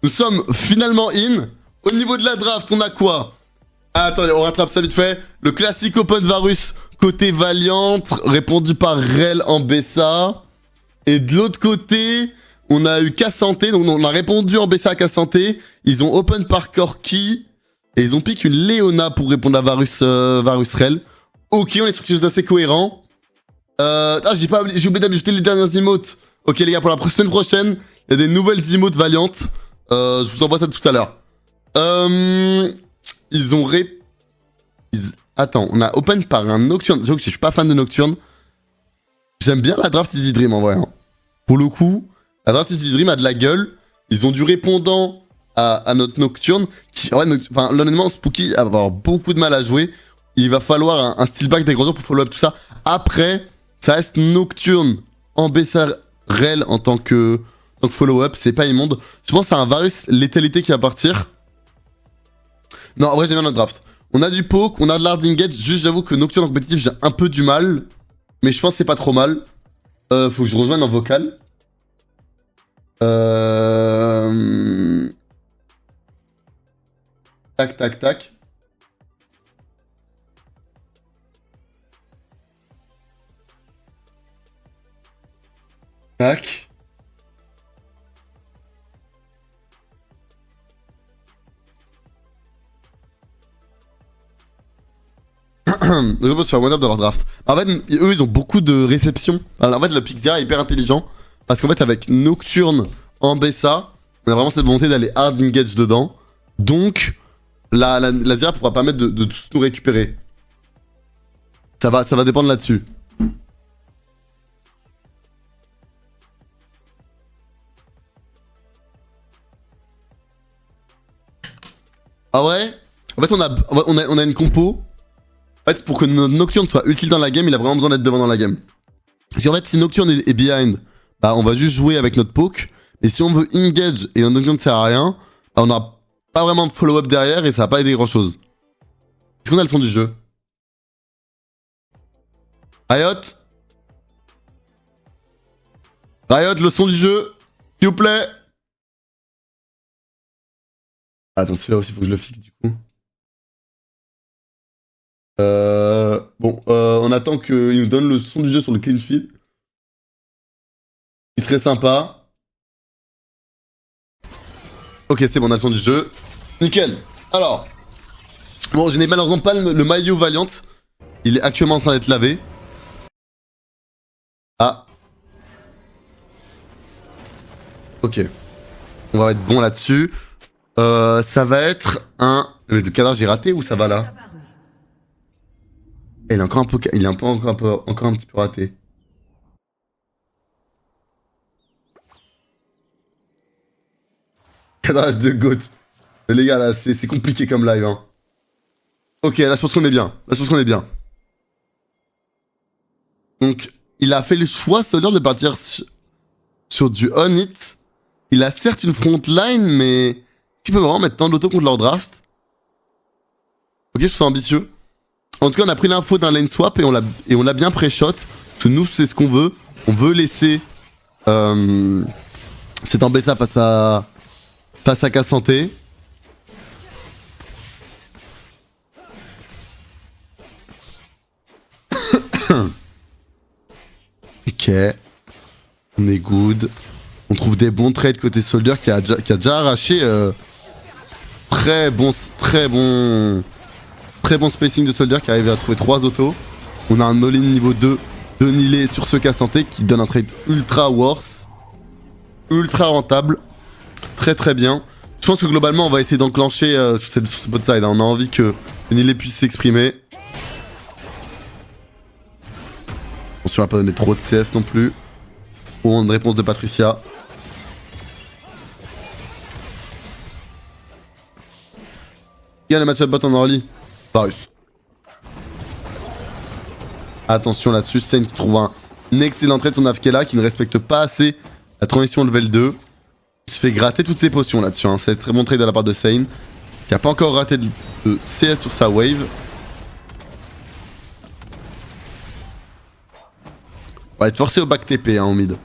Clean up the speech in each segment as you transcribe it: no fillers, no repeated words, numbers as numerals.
Nous sommes finalement in. Au niveau de la draft, on a quoi? Ah, attendez, on rattrape ça vite fait. Le classique Open Varus côté Valiant, répondu par Rel en Bessa. Et de l'autre côté, on a eu K-Santé. Donc on a répondu en Bessa à K-Santé. Ils ont Open par Corki. Et ils ont piqué une Léona pour répondre à Varus Rel. Ok, on est sur quelque chose d'assez cohérent. J'ai oublié d'ajouter les dernières emotes. Ok les gars, pour la semaine prochaine, il y a des nouvelles emotes Valiant. Je vous envoie ça tout à l'heure. Ils ont Attends, on a open par un Nocturne. J'avoue que je suis pas fan de Nocturne. J'aime bien la draft Easy Dream en vrai. Hein. Pour le coup, la draft Easy Dream a de la gueule. Ils ont du répondant à notre Nocturne. Honnêtement, Spooky va avoir beaucoup de mal à jouer. Il va falloir un style back des grands pour follow up tout ça. Après, ça reste Nocturne en Rel en tant que follow-up. C'est pas immonde. Je pense à un Varus létalité qui va partir. Non, en vrai, j'aime bien notre draft. On a du poke, on a de l'hardingate. Juste, j'avoue que Nocturne en compétitif, j'ai un peu du mal. Mais je pense que c'est pas trop mal. Faut que je rejoigne en vocal. Tac, tac, tac. Tac. Je pense faire one up dans leur draft. En fait, eux, ils ont beaucoup de réceptions. Alors, en fait, le Pixia est hyper intelligent. Parce qu'en fait, avec Nocturne en Bessa, on a vraiment cette volonté d'aller hard engage dedans. Donc, la Zira pourra permettre de tous nous récupérer. Ça va dépendre là-dessus. Ah ouais? En fait, on a une compo. En fait, pour que notre Nocturne soit utile dans la game, il a vraiment besoin d'être devant dans la game. Parce qu'en fait, si Nocturne est behind, bah on va juste jouer avec notre poke. Et si on veut engage et notre Nocturne ne sert à rien, bah on n'aura pas vraiment de follow-up derrière et ça va pas aider grand chose. Est-ce qu'on a le son du jeu? Riot? Riot, le son du jeu, s'il vous plaît. Attends, celui-là aussi, faut que je le fixe du coup. On attend qu'il nous donne le son du jeu sur le clean feed. Il serait sympa. Ok, c'est bon, on a le son du jeu. Nickel. Alors. Bon, je n'ai malheureusement pas le maillot Valiant. Il est actuellement en train d'être lavé. Ah. Ok. On va être bon là-dessus. Ça va être un... Le cadavre, j'ai raté ou ça va là? Il est encore un peu... Il est encore un petit peu raté. Cadrage de GOAT. Les gars, là, c'est compliqué comme live. Hein. Ok, là, je pense qu'on est bien. Là, je pense qu'on est bien. Donc, il a fait le choix, Soldier, de partir sur du on-hit. Il a certes une front line, mais... Tu peux vraiment mettre tant d'auto contre leur draft. Ok, je suis ambitieux. En tout cas, on a pris l'info d'un lane swap et on l'a bien pré-shot. Parce que nous, c'est ce qu'on veut. On veut laisser cet Bessa face à K-Santé. Ok. On est good. On trouve des bons trades côté Soldier qui a déjà arraché très bon spacing de Soldier qui arrive à trouver 3 autos. On a un all-in niveau 2 de Nilé sur ce cas santé qui donne un trade ultra worse. Ultra rentable. Très très bien. Je pense que globalement on va essayer d'enclencher sur ce bot side. Hein. On a envie que Nilé puisse s'exprimer. Attention à pas donner trop de CS non plus. Ou une réponse de Patricia. Il y a le match-up bot en early. Varus. Attention là-dessus, Sane qui trouve un excellent trade de son Afkela qui ne respecte pas assez la transition level 2. Il se fait gratter toutes ses potions là-dessus. Hein. C'est un très bon trade de la part de Sane. Qui n'a pas encore raté de CS sur sa wave. On va être forcé au back TP hein, en mid.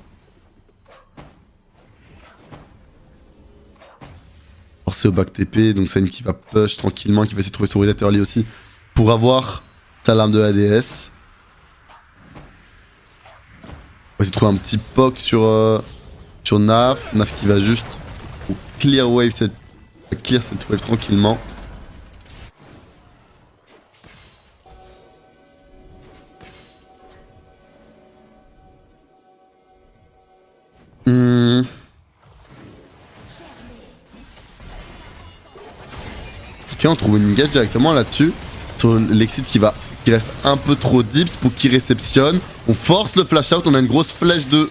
forcer au back TP, donc Sen qui va push tranquillement, qui va essayer de trouver son reset early aussi pour avoir sa lame de ADS. On va essayer de trouver un petit poke sur Naf. Naf qui va juste clear cette wave tranquillement. Ok, on trouve une engage directement là-dessus. Sur l'exit qui reste un peu trop deep pour qu'il réceptionne. On force le flash out, on a une grosse flèche de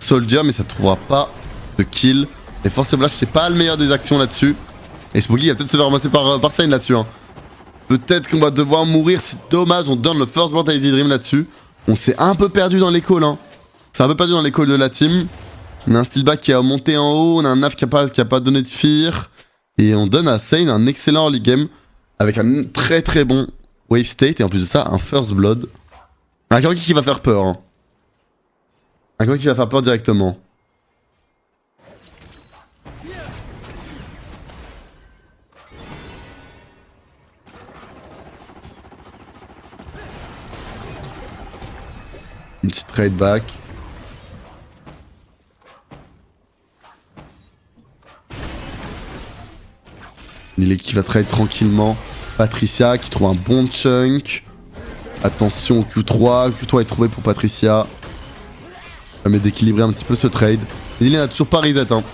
soldier, mais ça ne trouvera pas de kill. Et force flash, c'est pas le meilleur des actions là-dessus. Et Spooky va peut-être se faire ramasser par Sane là-dessus. Hein. Peut-être qu'on va devoir mourir, c'est dommage, on donne le first blood à Easy Dream là-dessus. On s'est un peu perdu dans les calls. Hein. C'est un peu perdu dans les calls de la team. On a un Steelback qui a monté en haut, on a un Naf qui a pas donné de fear. Et on donne à Sane un excellent early game avec un très très bon wave state et en plus de ça un first blood. Un Koroki qui va faire peur. Hein. Un Koroki qui va faire peur directement. Une petite trade back. Nile qui va trade tranquillement. Patricia qui trouve un bon chunk. Attention au Q3. Q3 est trouvé pour Patricia. Ça permet d'équilibrer un petit peu ce trade. Nile n'a toujours pas reset. Hein.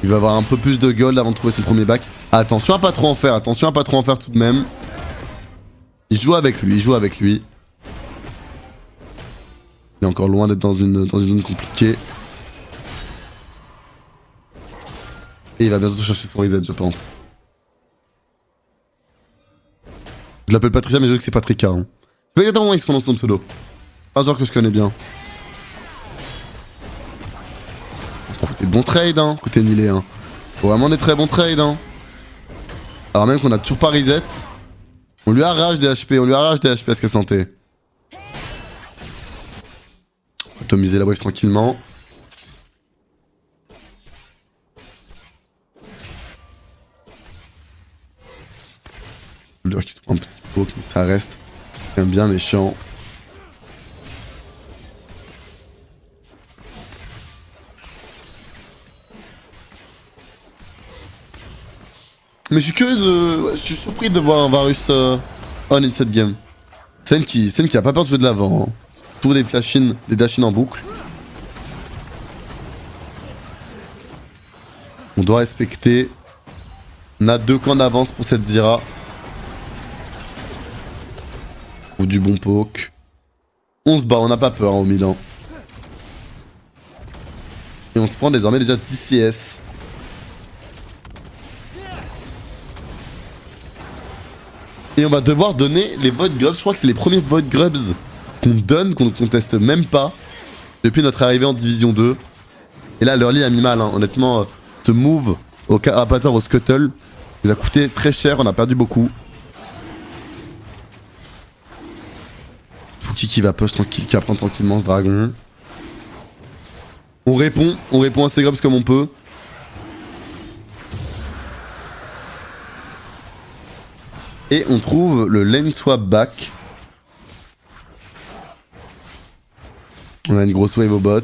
Il va avoir un peu plus de gold avant de trouver son premier back. Attention à pas trop en faire. Attention à pas trop en faire tout de même. Il joue avec lui. Il est encore loin d'être dans une zone compliquée. Et il va bientôt chercher son reset, je pense. Je l'appelle Patricia, mais je veux que c'est Patricia. Hein. Je sais pas exactement comment il se prononce son pseudo. Un genre que je connais bien. Oh, des bons trades, hein, côté Nile. Hein. Vraiment des très bons trades. Hein. Alors même qu'on a toujours pas reset. On lui arrache des HP, à ce qu'elle sentait. On va atomiser la wave tranquillement. Qui se prend un petit poke, mais ça reste quand même bien méchant. Mais je suis curieux de... Ouais, je suis surpris de voir un Varus on in cette game. Sen qui a pas peur de jouer de l'avant. Hein. Tour des flash-in, des dash-in en boucle. On doit respecter. On a 2 camps d'avance pour cette Zira. Ou du bon poke. On se bat, on n'a pas peur hein, au mid. Hein. Et on se prend désormais déjà 10 CS. Et on va devoir donner les Void Grubs. Je crois que c'est les premiers Void Grubs qu'on donne, qu'on ne conteste même pas. Depuis notre arrivée en Division 2. Et là, l'early a mis mal. Hein. Honnêtement, ce move au Carapator, au Scuttle, nous a coûté très cher. On a perdu beaucoup. Qui va push tranquille, qui va prendre tranquillement ce dragon. On répond à ces grubs comme on peut. Et on trouve le lane swap back. On a une grosse wave au bot.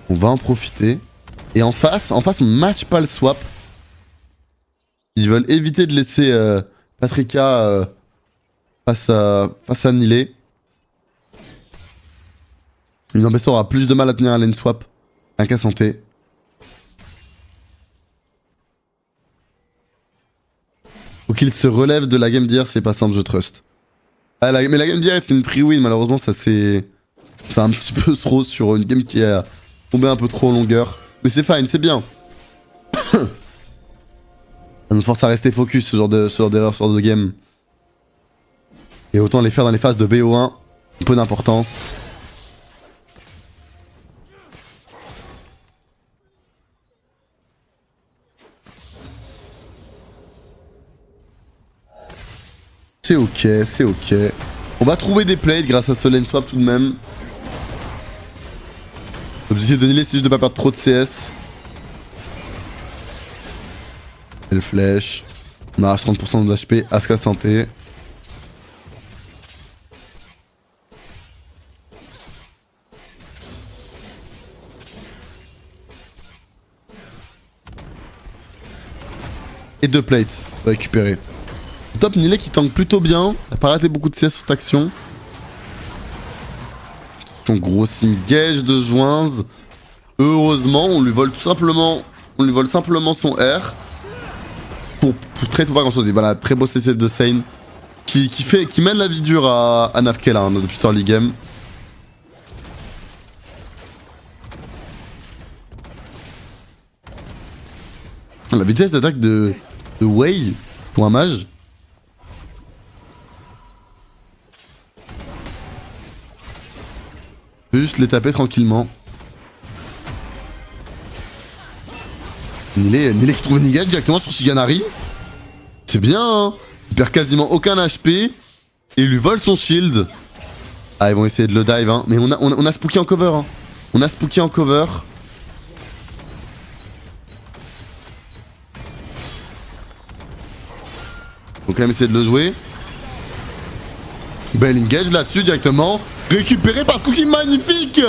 On va en profiter. Et en face on match pas le swap. Ils veulent éviter de laisser Patricia face à Nile. Une ambassadeur aura plus de mal à tenir un lane swap. Un cas santé. Faut qu'il se relève de la game d'hier, c'est pas simple, je trust. Ah, mais la game d'hier c'est une pre-win, malheureusement ça c'est un petit peu trop sur une game qui a tombé un peu trop en longueur. Mais c'est fine, c'est bien. Ça nous force à rester focus ce genre d'erreur, ce genre de game. Et autant les faire dans les phases de BO1, un peu d'importance. C'est ok, c'est ok. On va trouver des plates grâce à ce lane swap tout de même. L'objectif de Nile c'est juste de pas perdre trop de CS. Belle flèche. On arrache 30% de HP. Asuka santé. Et 2 plates récupérées. Top Nilet qui tank plutôt bien. Il a pas raté beaucoup de CS sur cette action. Attention, gros engage de Joinz. Heureusement, on lui vole tout simplement. On lui vole simplement son R. Pour pas grand chose. Et voilà, très beau CC de Sane. Qui mène la vie dure à Nafkela hein, depuis ce early game. La vitesse d'attaque de Wei pour un mage. On peut juste les taper tranquillement. Nilet qui trouve une engage directement sur Shiganari. C'est bien, hein. Il perd quasiment aucun HP. Et il lui vole son shield. Ah, ils vont essayer de le dive, hein. Mais on a Spooky en cover, hein. On a Spooky en cover. Faut quand même essayer de le jouer. Belle engage là-dessus directement. Récupéré par Spooky, magnifique.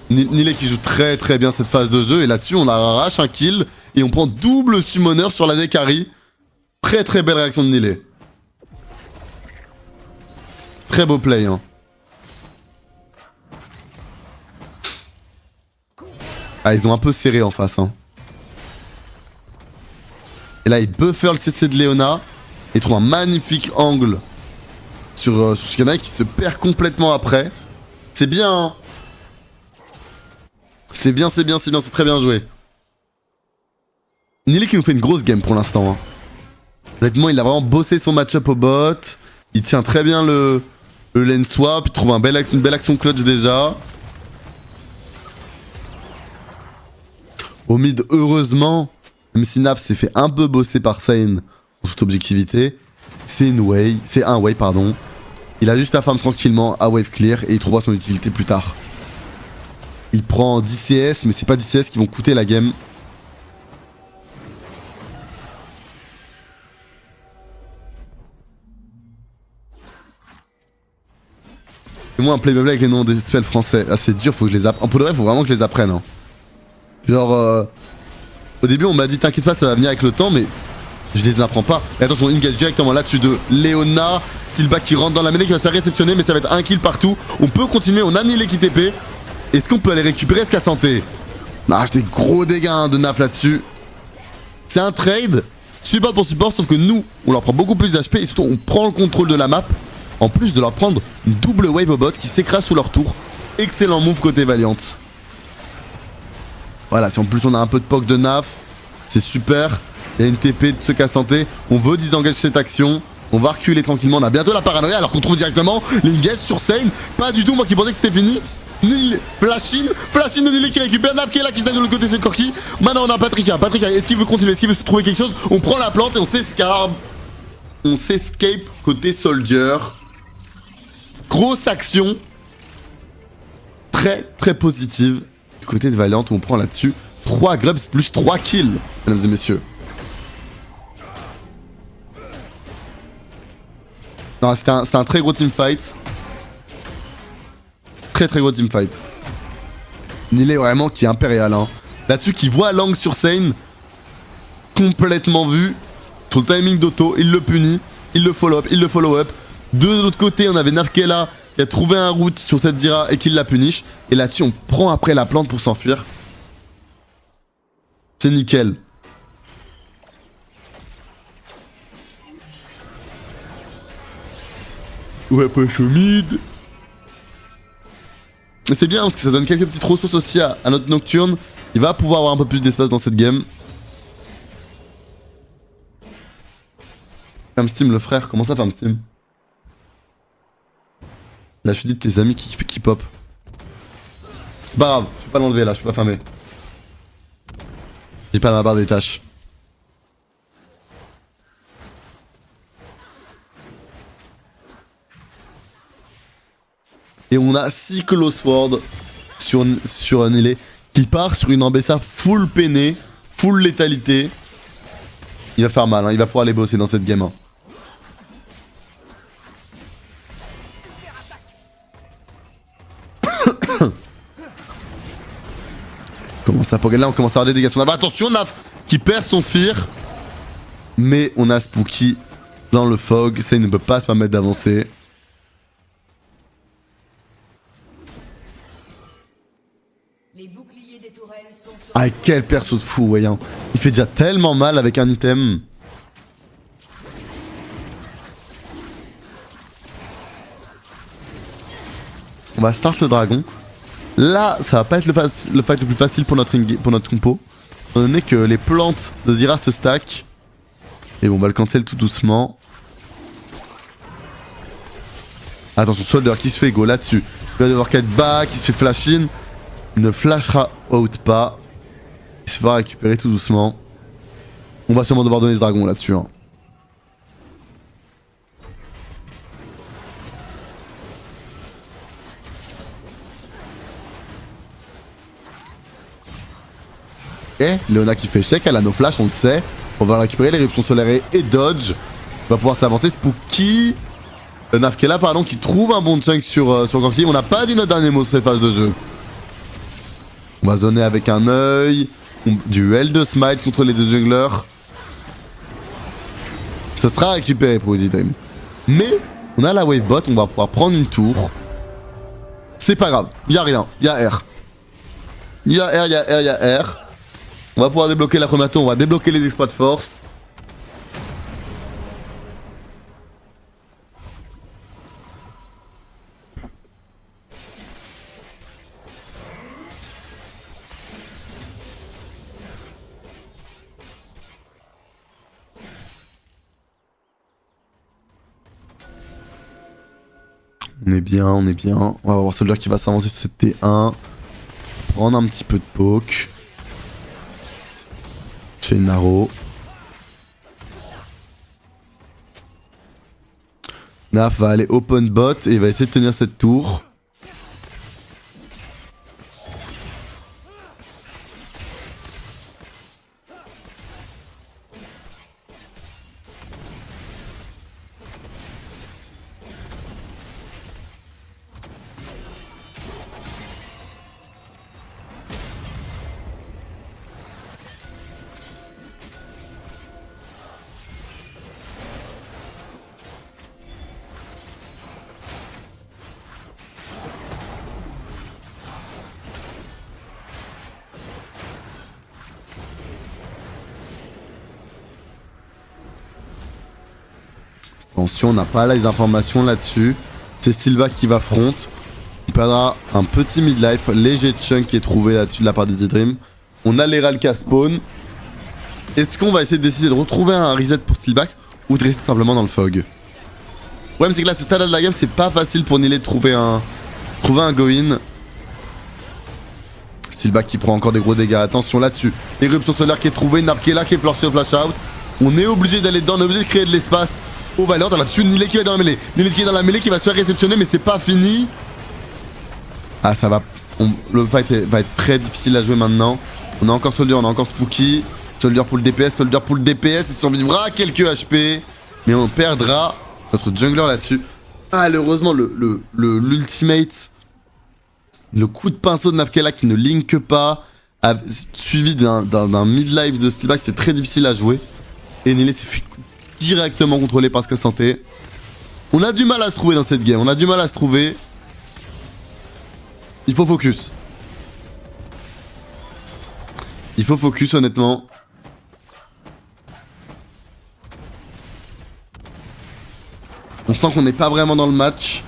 Nilet qui joue très très bien cette phase de jeu. Et là-dessus, on arrache un kill. Et on prend double summoner sur la Nekari. Très très belle réaction de Nilet. Très beau play. Hein. Ah, ils ont un peu serré en face. Hein. Et là, ils buffer le CC de Leona. Et trouvent un magnifique angle sur Shiganari qui se perd complètement après. C'est bien. Hein. C'est bien, c'est très bien joué. Nilet qui nous fait une grosse game pour l'instant. Hein. Honnêtement, il a vraiment bossé son match-up au bot. Il tient très bien le lane swap. Il trouve une belle action clutch déjà. Au mid, heureusement, même si Naf s'est fait un peu bosser par Sane en toute objectivité, c'est un Wei, pardon. Il a juste à farm tranquillement à wave clear et il trouvera son utilité plus tard. Il prend 10 CS, mais c'est pas 10 CS qui vont coûter la game. Fais-moi un play avec les noms des spells français. Là, c'est dur, faut que je les apprenne. Pour de vrai, faut vraiment que je les apprenne. Hein. Genre, au début, on m'a dit t'inquiète pas, ça va venir avec le temps, mais je les apprends pas. Et attention, engage directement là-dessus de Leona. Stilba qui rentre dans la mêlée, qui va se faire réceptionner, mais ça va être un kill partout. On peut continuer, on a Nilet qui TP. Est-ce qu'on peut aller récupérer SK Santé? Ah, j'ai des gros dégâts hein, de Naf là-dessus. C'est un trade, support pour support, sauf que nous, on leur prend beaucoup plus d'HP et surtout, on prend le contrôle de la map. En plus de leur prendre une double wave au bot qui s'écrase sous leur tour. Excellent move côté Valiant. Voilà, si en plus on a un peu de poke de Naf, c'est super. Il y a une TP de SK Santé. On veut disengager cette action. On va reculer tranquillement. On a bientôt la paranoïa alors qu'on trouve directement l'engage sur Sane. Pas du tout, moi qui pensais que c'était fini. Flashin de Nilet qui récupère Naf qui est là, qui se de l'autre côté, c'est Corki. Maintenant on a Patrika, est-ce qu'il veut continuer? Est-ce qu'il veut se trouver quelque chose? On prend la plante et on s'escarpe. On s'escape côté Soldier. Grosse action. Très très positive. Du côté de Valiant où on prend là-dessus 3 grubs plus 3 kills, mesdames et messieurs. Non, c'était un très gros teamfight. Très gros teamfight. Nilet vraiment qui est impérial. Hein. Là-dessus, qui voit Lang sur Sane. Complètement vu. Sur le timing d'auto, il le punit. Il le follow up. De l'autre côté, on avait Nafkela qui a trouvé un route sur cette Zira et qui la punish. Et là-dessus, on prend après la plante pour s'enfuir. C'est nickel. Ouais, push au mid. Mais c'est bien parce que ça donne quelques petites ressources aussi à notre Nocturne. Il va pouvoir avoir un peu plus d'espace dans cette game. Farm Steam le frère, comment ça Farm Steam? Là je suis dit de tes amis qui pop. C'est pas grave, je peux pas l'enlever là, je peux pas farmer. J'ai pas ma barre des tâches. Et on a Cyclosword sur Nilet qui part sur une Ambessa full peiné, full létalité. Il va faire mal, hein. Il va pouvoir les bosser dans cette game. Hein. Commence à Pokémon, là on commence à avoir des dégâts sur Naf. Attention, Naf qui perd son fear. Mais on a Spooky dans le fog. Ça, il ne peut pas se permettre d'avancer. Ah, quel perso de fou, voyons. Il fait déjà tellement mal avec un item. On va start le dragon. Là, ça va pas être le fight le plus facile pour notre compo. Étant donné que les plantes de Zira se stack. Et bon, on va le cancel tout doucement. Attention, Soldier qui se fait go là-dessus. Il va devoir 4 back, qui se fait flash in. Il ne flashera out pas. Il se va récupérer tout doucement. On va sûrement devoir donner ce dragon là-dessus. Hein. Et Leona qui fait check, elle a nos flash, on le sait. On va récupérer l'éruption solaire et dodge. On va pouvoir s'avancer. Spooky. Nafkela, pardon, qui trouve un bon chunk sur Gorky. On n'a pas dit notre dernier mot sur cette phase de jeu. On va zoner avec un œil. Duel de smite contre les deux junglers. Ça sera récupéré pour Easy Dream. Mais on a la wave bot, on va pouvoir prendre une tour. C'est pas grave, y'a rien, y'a R. Y'a R, y'a R, y'a R. On va pouvoir débloquer la première tour, on va débloquer les exploits de force. On est bien, on est bien. On va voir Soldier qui va s'avancer sur cette T1. Prendre un petit peu de poke. Chez Naro. Naf va aller open bot et il va essayer de tenir cette tour. Attention, on n'a pas les informations là-dessus. C'est Sylva qui va front. On perdra un petit midlife, léger chunk qui est trouvé là-dessus de la part des Easy Dream. On a l'Heralka spawn. Est-ce qu'on va essayer de décider de retrouver un reset pour Steelback ou de rester simplement dans le fog? Le problème c'est que là, ce stade de la game, c'est pas facile pour Nilé de trouver un go-in. Steelback qui prend encore des gros dégâts. Attention là-dessus. Éruption solaire qui est trouvée, Nafkela qui est flashé au flash out. On est obligé d'aller dedans, on est obligé de créer de l'espace. Oh Valor, t'as là-dessus Nilé qui est dans la mêlée. Nilé qui est dans la mêlée qui va se faire réceptionner, mais c'est pas fini. Ah, ça va. Le fight va être très difficile à jouer maintenant. On a encore Soldier, on a encore Spooky. Soldier pour le DPS, Soldier pour le DPS. Il survivra quelques HP. Mais on perdra notre jungler là-dessus. Ah, heureusement, l'ultimate. Le coup de pinceau de Nafkela qui ne link pas. Suivi d'un mid-life de Steelback. C'était très difficile à jouer. Et Nilé s'est fait directement contrôlé par Sky Santé. On a du mal à se trouver dans cette game. On a du mal à se trouver. Il faut focus. Il faut focus honnêtement. On sent qu'on n'est pas vraiment dans le match.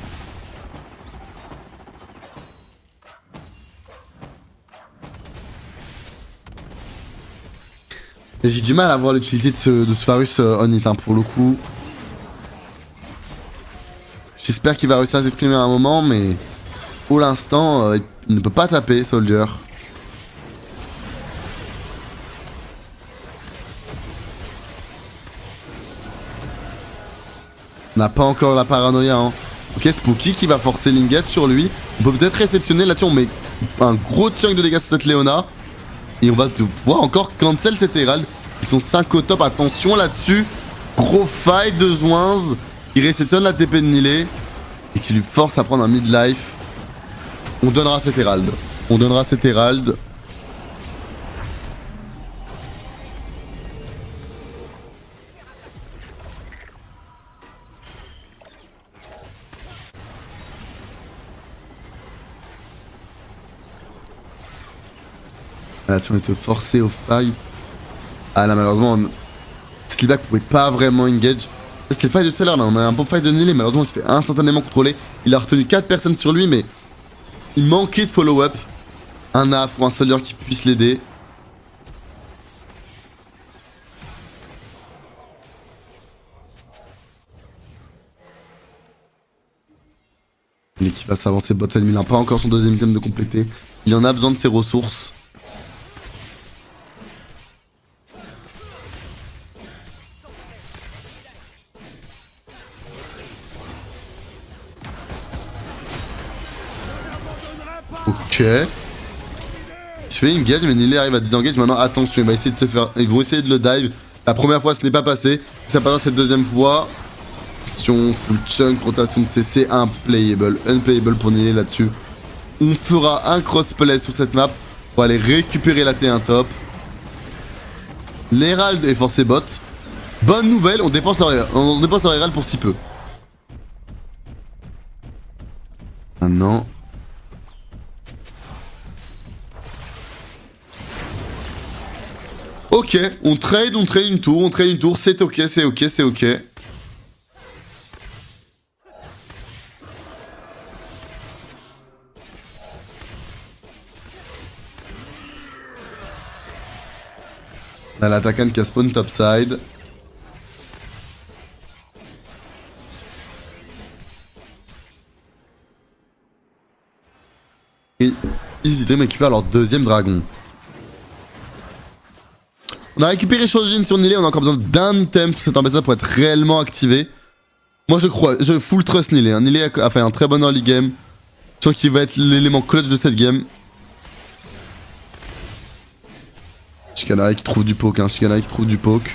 Et j'ai du mal à voir l'utilité de ce Varus on hit hein, pour le coup. J'espère qu'il va réussir à s'exprimer à un moment, mais pour l'instant, il ne peut pas taper, Soldier. On n'a pas encore la paranoïa. Hein. Ok, Spooky qui va forcer Linget sur lui. On peut peut-être réceptionner là-dessus. On met un gros chunk de dégâts sur cette Leona. Et on va pouvoir encore cancel cette Herald. Ils sont 5 au top, attention là-dessus. Gros fight de Joinz qui réceptionne la TP de Nilé et qui lui force à prendre un mid-life. On donnera cet Herald. On donnera cet Herald. Là, tu vas te forcer au fight. Ah là, malheureusement, Slivac pouvait pas vraiment engage. C'était le fight de tout à l'heure, là. On a un bon fight de Nilé. Malheureusement, il se fait instantanément contrôler. Il a retenu 4 personnes sur lui, mais il manquait de follow-up. Un AF ou un soldier qui puisse l'aider. L'équipe va s'avancer bot lane, il n'a pas encore son deuxième item de compléter. Il en a besoin de ses ressources. Ok. Je fais une engage, mais Nilé arrive à disengage. Maintenant, attention, il va essayer de se faire. Ils vont essayer de le dive. La première fois, ce n'est pas passé. Si ça passe cette deuxième fois. Full chunk, rotation de CC, unplayable pour Nilé là-dessus. On fera un crossplay sur cette map pour aller récupérer la T1 top. L'Herald est forcé bot. Bonne nouvelle, on dépense leur Herald pour si peu. Maintenant. Ok, on trade une tour, c'est ok, c'est ok, c'est ok. On a l'attaquant qui a spawn topside. Et Easy Dream récupère leur deuxième dragon. On a récupéré Shojin sur Nilé, on a encore besoin d'un item sur cet ambassadeur pour être réellement activé. Moi je crois, je full trust Nilé. Hein. Nilé a fait un très bon early game. Je crois qu'il va être l'élément clutch de cette game. Shikanari qui trouve du poke, hein. Shikanari qui trouve du poke.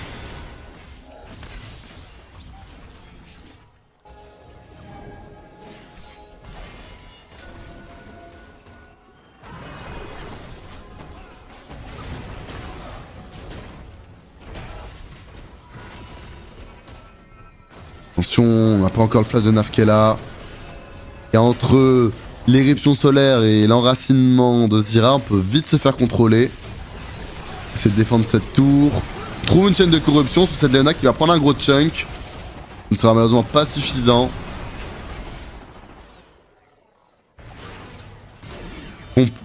Attention, on n'a pas encore le flash de Nafkela. Et entre l'éruption solaire et l'enracinement de Zira, on peut vite se faire contrôler. Essayer de défendre cette tour. On trouve une chaîne de corruption sur cette Leona qui va prendre un gros chunk. Ce ne sera malheureusement pas suffisant.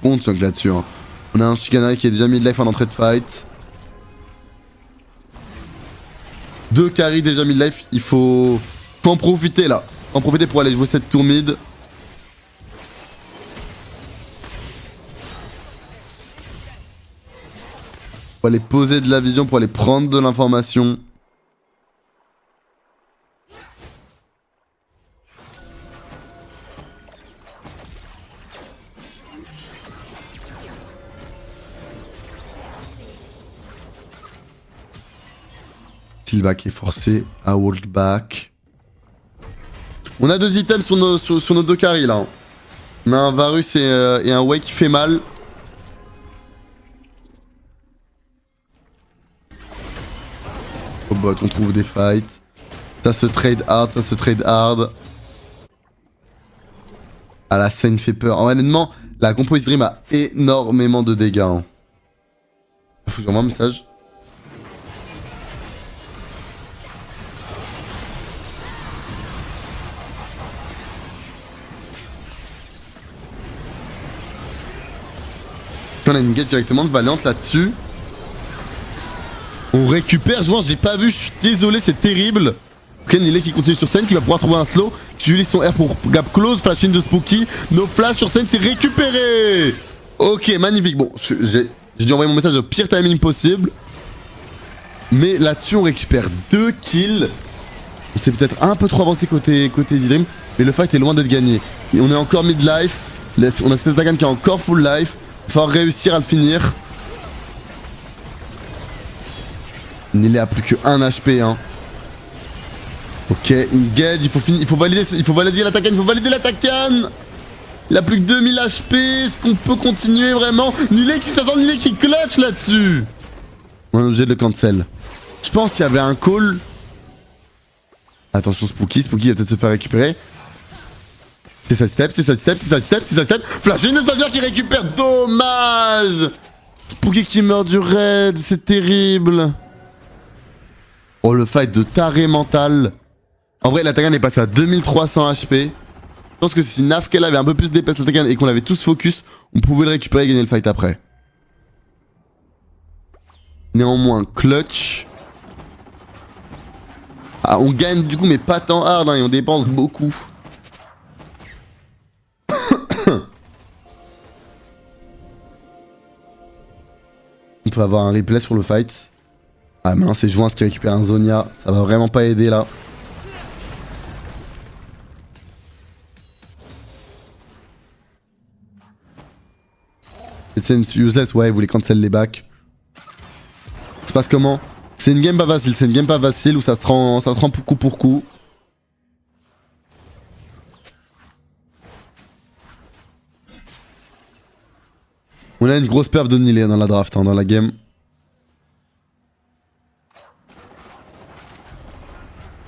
Bon chunk là-dessus. Hein. On a un Shikanari qui est déjà mid-life en entrée de fight. 2 carry déjà mid-life, il faut en profiter là. En profiter pour aller jouer cette tour mid. Pour aller poser de la vision, pour aller prendre de l'information. Silva qui est forcé à walk back. On a 2 items sur nos 2 carries là. On a un Varus et un Wake qui fait mal. Au bot, on trouve des fights. Ça se trade hard, Ah, la scène fait peur. Honnêtement, la Compo Dream a énormément de dégâts. Hein. Faut que j'envoie un message. On a une gate directement de Valiant là-dessus. On récupère, je vois, j'ai pas vu, je suis désolé, c'est terrible. Ok, Nilé qui continue sur scène, qui va pouvoir trouver un slow, qui utilise son R pour gap close, flash in de Spooky. No flash sur scène, c'est récupéré. Ok, magnifique. Bon, j'ai dû envoyer mon message au pire timing possible. Mais là-dessus, on récupère 2 kills. C'est peut-être un peu trop avancé côté Easy, mais le fight est loin d'être gagné. Et on est encore mid-life. On a cet attaquant qui est encore full life. Il va falloir réussir à le finir. Nilé a plus que 1 HP, hein. Ok, engage, il faut valider l'attaquant, il faut valider l'attaquant. Il a plus que 2000 HP, est-ce qu'on peut continuer vraiment? Nilé qui s'attend, Nilé qui clutch là-dessus. On est obligé de le cancel. Je pense qu'il y avait un call. Attention Spooky va peut-être se faire récupérer. C'est sidestep, c'est sidestep. Flash une Xavier qui récupère, dommage. Spooky qui meurt du raid, c'est terrible. Oh le fight de taré mental. En vrai l'attaquant est passé à 2300 HP. Je pense que si Nafkel avait un peu plus d'épaisse l'attaquant et qu'on l'avait tous focus, on pouvait le récupérer et gagner le fight après. Néanmoins, clutch. Ah, on gagne du coup, mais pas tant hard, hein, et on dépense beaucoup. On peut avoir un replay sur le fight. Ah, maintenant c'est Joins qui récupère un Zonia. Ça va vraiment pas aider là. C'est useless, ouais, vous voulez cancel les backs. Ça se passe comment? C'est une game pas facile, où ça se rend coup pour coup. On a une grosse perf de Nilé dans la draft, hein, dans la game.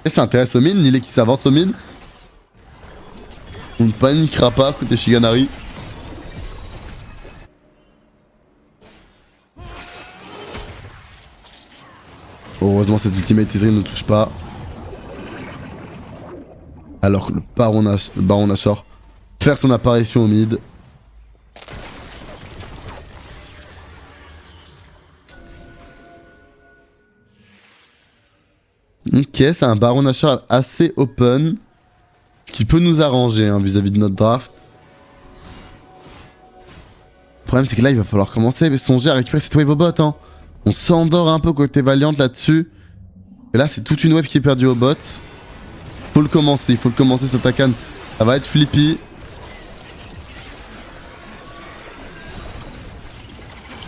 Et ça intéresse au mid, Nilé qui s'avance au mid. On ne paniquera pas côté Shiganari. Heureusement cette ultimate Ezreal ne touche pas. Alors que le Baron Nashor faire son apparition au mid. Ok, c'est un Baron Nashor assez open. Ce qui peut nous arranger hein, vis-à-vis de notre draft. Le problème c'est que là il va falloir commencer songer à récupérer cette wave au bot. Hein. On s'endort un peu côté Valiant là-dessus. Et là c'est toute une wave qui est perdue au bot. Il faut le commencer cette Akan. Ça va être flippy.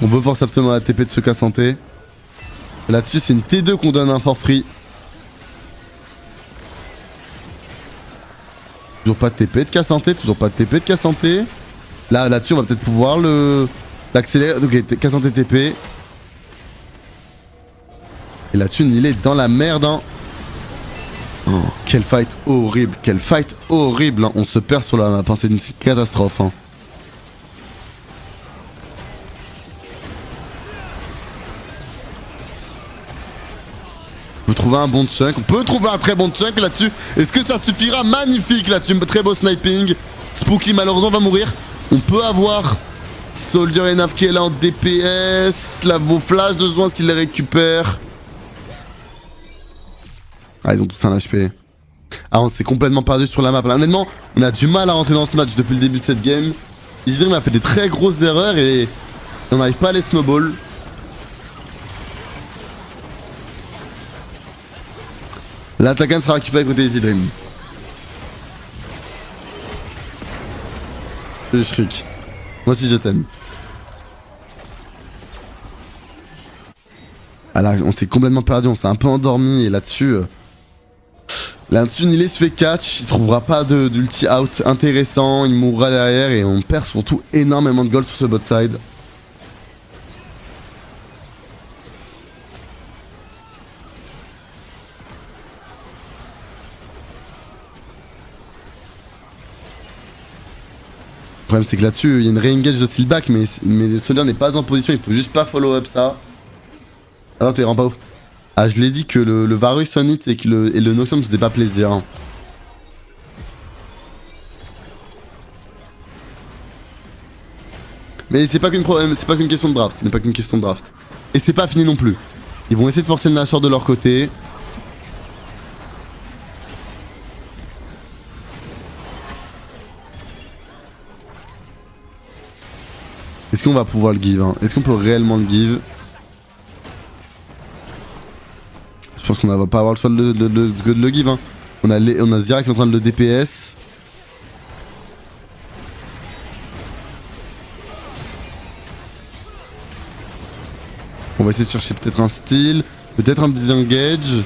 On veut force absolument la TP de ce cas santé. Là-dessus c'est une T2 qu'on donne un for free. Toujours pas de TP de cas santé, Là-dessus on va peut-être pouvoir l'accélérer. Ok, cas santé TP. Et là-dessus Nilé est dans la merde hein. Oh, quel fight horrible, hein. On se perd sur la map, hein. C'est une catastrophe hein. On peut trouver un bon chunk, on peut trouver un très bon chunk là-dessus. Est-ce que ça suffira? Magnifique là-dessus, très beau sniping. Spooky malheureusement va mourir. On peut avoir Soldier et Nav qui est là en DPS. Là, vos flashs de Joins qui les récupèrent. Ah, ils ont tous un HP. Ah, on s'est complètement perdu sur la map. Là, honnêtement, on a du mal à rentrer dans ce match depuis le début de cette game. Easy a fait des très grosses erreurs et on n'arrive pas à les snowball. L'attaquant sera récupéré côté Easy Dream. Je shriek. Moi aussi je t'aime. Ah là, on s'est complètement perdu, on s'est un peu endormi et là-dessus... Là-dessus, Nilé se fait catch, il trouvera pas d'ulti out intéressant, il mourra derrière et on perd surtout énormément de gold sur ce bot side. Le problème c'est que là-dessus, il y a une re-engage de Steelback, mais le Soldier n'est pas en position, il faut juste pas follow up ça. Alors t'es vraiment pas ouf. Ah, je l'ai dit que le Varus on hit et que le Nocturne me faisait pas plaisir. Hein. Mais c'est pas qu'une question de draft. Ce n'est pas qu'une question de draft. Et c'est pas fini non plus. Ils vont essayer de forcer le Nashor de leur côté. Est-ce qu'on va pouvoir le give hein? Est-ce qu'on peut réellement le give? Je pense qu'on va pas avoir le choix de le give. Hein. On a Zira qui est en train de le DPS. On va essayer de chercher peut-être un style. Peut-être un disengage.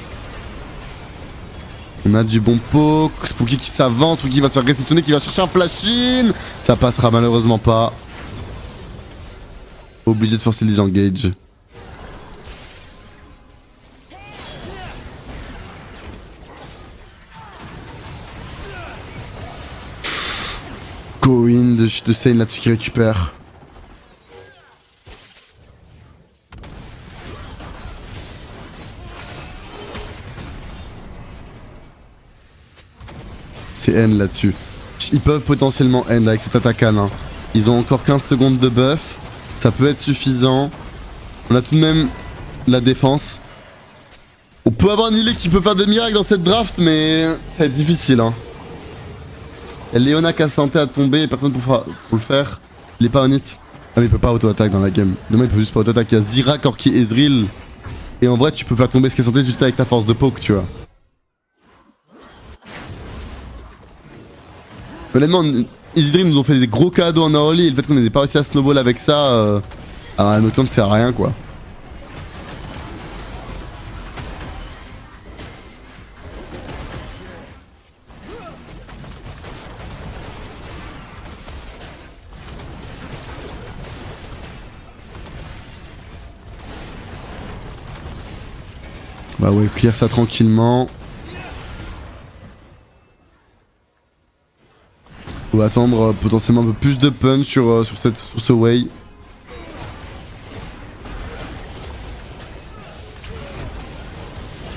On a du bon poke. Spooky qui s'avance. Spooky va se faire réceptionner. Qui va chercher un flash-in. Ça passera malheureusement pas. Obligé de forcer le disengage. Go in de Sane là-dessus qui récupère. C'est N là-dessus. Ils peuvent potentiellement N avec cette attaque hein. Ils ont encore 15 secondes de buff. Ça peut être suffisant. On a tout de même la défense. On peut avoir Nilé qui peut faire des miracles dans cette draft, mais ça va être difficile hein. Il y a Leona qui a santé à tomber et personne pour le faire. Il est pas on it. Ah mais il peut pas auto-attaque dans la game. Demain il peut juste pas auto-attaque. Il y a Zira, Corki, Ezreal. Et en vrai tu peux faire tomber ce qui est santé juste avec ta force de poke tu vois. Honnêtement, Easy Dream nous ont fait des gros cadeaux en early et le fait qu'on n'ait pas réussi à snowball avec ça, alors la Nocturne sert à rien quoi. Bah ouais, clear ça tranquillement. On va attendre potentiellement un peu plus de punch sur ce way.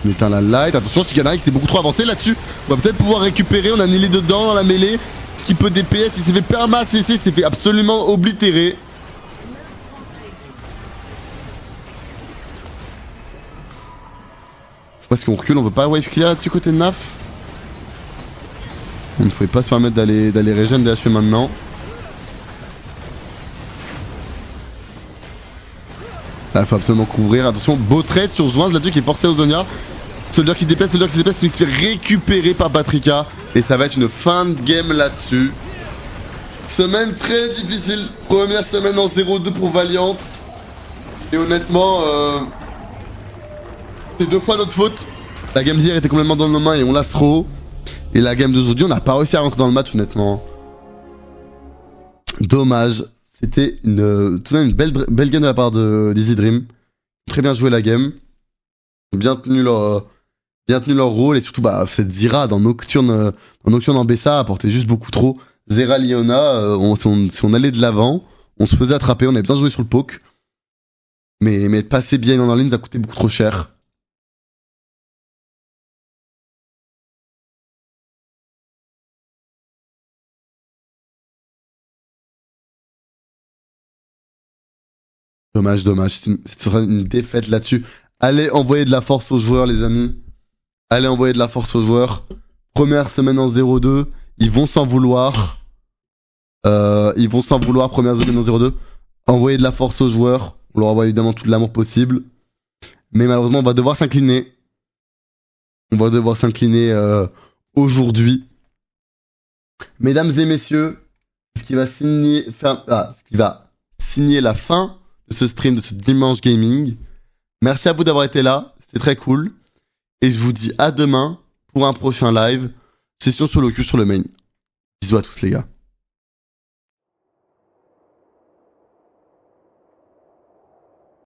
On éteint la light. Attention, Shiganari c'est beaucoup trop avancé là-dessus. On va peut-être pouvoir récupérer. On a Nilé dedans dans la mêlée. Ce qui peut DPS. Il s'est fait perma CC. Il s'est fait absolument oblitérer. Parce qu'on recule. On veut pas wave clear là-dessus côté de Naf. On ne pouvait pas se permettre d'aller régène des HP maintenant. Là, il faut absolument couvrir. Attention, beau trade sur Joins là-dessus qui est forcé aux Zonia. Soldier qui déplace, Soldier qui se déplace, qui se fait récupérer par Patrika. Et ça va être une fin de game là-dessus. Semaine très difficile. Première semaine en 0-2 pour Valiant. Et honnêtement, c'est 2 fois notre faute. La game d'hier était complètement dans nos mains et on l'a throw. Et la game d'aujourd'hui, on n'a pas réussi à rentrer dans le match, honnêtement. Dommage. C'était tout de même une belle game de la part d'Easy Dream. Très bien joué la game. Bien tenu leur rôle. Et surtout, bah, cette Zira dans Nocturne en Bessa apportait juste beaucoup trop. Zera Leona, si on allait de l'avant, on se faisait attraper. On avait bien joué sur le poke. Mais passer bien en ligne, ça a coûté beaucoup trop cher. Dommage. Ce sera une défaite là-dessus. Allez envoyer de la force aux joueurs, les amis. Allez envoyer de la force aux joueurs. Première semaine en 0-2. Ils vont s'en vouloir. Première semaine en 0-2. Envoyer de la force aux joueurs. On leur envoie évidemment tout l'amour possible. Mais malheureusement, on va devoir s'incliner. Aujourd'hui. Mesdames et messieurs, ce qui va signer la fin de ce stream, de ce dimanche gaming. Merci à vous d'avoir été là, c'était très cool. Et je vous dis à demain pour un prochain live. Session solo queue sur le main. Bisous à tous les gars.